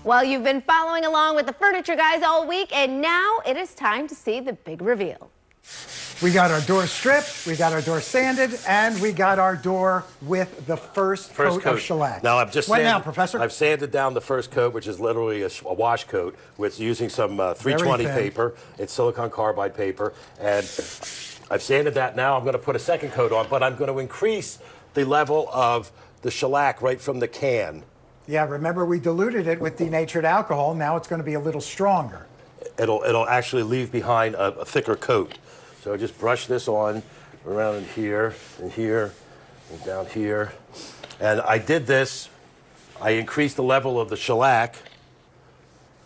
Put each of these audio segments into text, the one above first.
Well, you've been following along with the Furniture Guys all week, and now it is time to see the big reveal. We got our door stripped, we got our door sanded, and we got our door with the first coat of shellac. Now, I've just What now, Professor? I've sanded down the first coat, which is literally a wash coat, with using some 320 paper. It's silicon carbide paper, and I've sanded that. Now I'm going to put a second coat on, but I'm going to increase the level of the shellac right from the can. Yeah, remember we diluted it with denatured alcohol. Now it's going to be a little stronger. It'll actually leave behind a thicker coat. So I just brush this on around in here, and here, and down here. And I did this, I increased the level of the shellac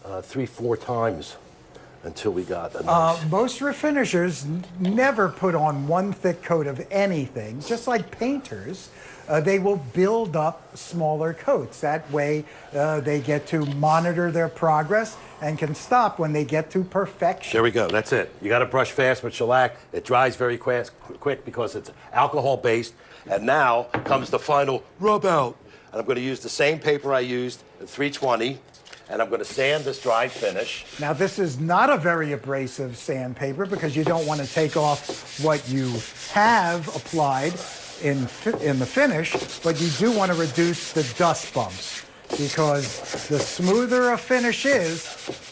3-4 times until we got a nice... Most refinishers never put on one thick coat of anything. Just like painters, they will build up smaller coats. That way they get to monitor their progress and can stop when they get to perfection. There we go, that's it. You gotta brush fast with shellac. It dries very quick because it's alcohol-based. And now comes the final rub out. And I'm gonna use the same paper I used at 320, and I'm gonna sand this dry finish. Now this is not a very abrasive sandpaper because you don't want to take off what you have applied in the finish, but you do want to reduce the dust bumps, because the smoother a finish is,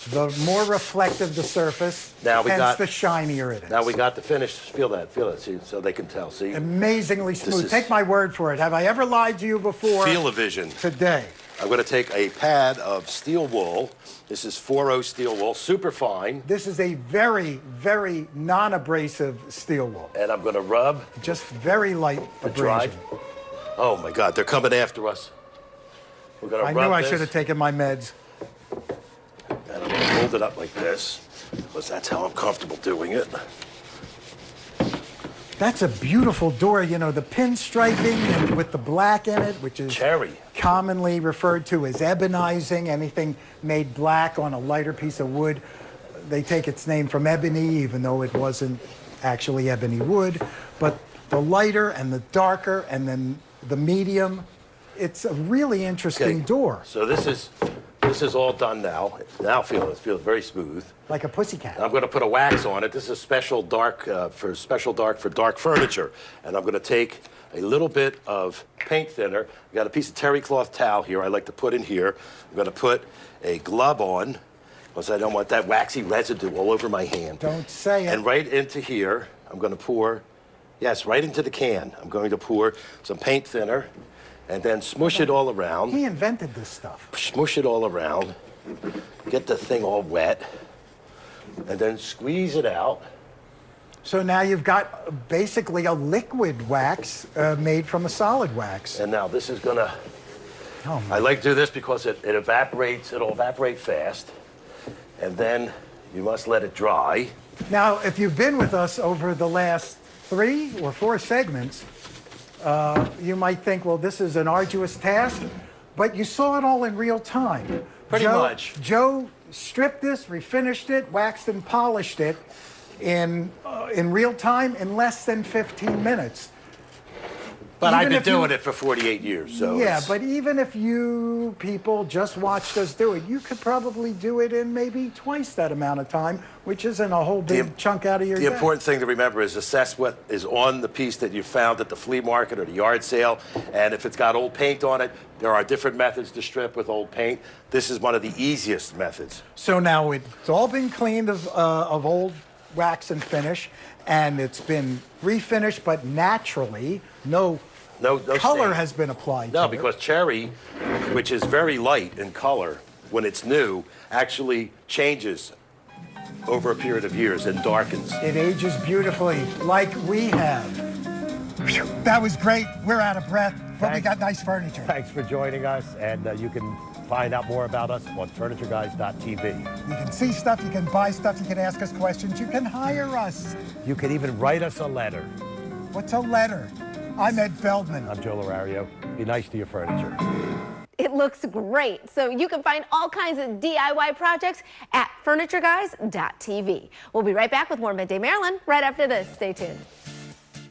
the more reflective the surface, hence the shinier it is. Now we got the finish. Feel that, see, so they can tell, see? Amazingly smooth. Take my word for it. Have I ever lied to you before? Feel-o-vision. Today. I'm going to take a pad of steel wool. This is 4-0 steel wool, super fine. This is a very, very non-abrasive steel wool. And I'm going to rub. Just very light abrasion. Oh my God, they're coming after us. We're going to rub this. I knew I should have taken my meds. And I'm going to hold it up like this, because that's how I'm comfortable doing it. That's a beautiful door, you know, the pinstriping and with the black in it, which is cherry, commonly referred to as ebonizing. Anything made black on a lighter piece of wood, they take its name from ebony, even though it wasn't actually ebony wood. But the lighter and the darker and then the medium, it's a really interesting door. So this is all done now. Now it feels very smooth. Like a pussycat. I'm going to put a wax on it. This is special dark for dark furniture. And I'm going to take a little bit of paint thinner. I got a piece of terry cloth towel here I like to put in here. I'm going to put a glove on, because I don't want that waxy residue all over my hand. Don't say it. And right into here, I'm going to pour, yes, right into the can. I'm going to pour some paint thinner and then smush it all around. He invented this stuff. Smush it all around, get the thing all wet, and then squeeze it out. So now you've got basically a liquid wax made from a solid wax. And now this is gonna, I like to do this because it'll evaporate fast, and then you must let it dry. Now, if you've been with us over the last 3 or 4 segments, you might think, well, this is an arduous task, but you saw it all in real time. Pretty much. Joe stripped this, refinished it, waxed and polished it in real time in less than 15 minutes. But I've been doing it for 48 years, so... Yeah, but even if you people just watched us do it, you could probably do it in maybe twice that amount of time, which isn't a whole big chunk out of your day. The important thing to remember is assess what is on the piece that you found at the flea market or the yard sale, and if it's got old paint on it, there are different methods to strip with old paint. This is one of the easiest methods. So now it's all been cleaned of old wax and finish, and it's been refinished, but naturally, no color stain has been applied to it. No, because cherry, which is very light in color when it's new, actually changes over a period of years and darkens. It ages beautifully, like we have. That was great. We're out of breath, but we got nice furniture. Thanks for joining us, and you can find out more about us on FurnitureGuys.tv. You can see stuff, you can buy stuff, you can ask us questions, you can hire us. You can even write us a letter. What's a letter? I'm Ed Feldman. I'm Joe Lorario. Be nice to your furniture. It looks great. So you can find all kinds of DIY projects at FurnitureGuys.tv. We'll be right back with more Midday Maryland right after this. Stay tuned.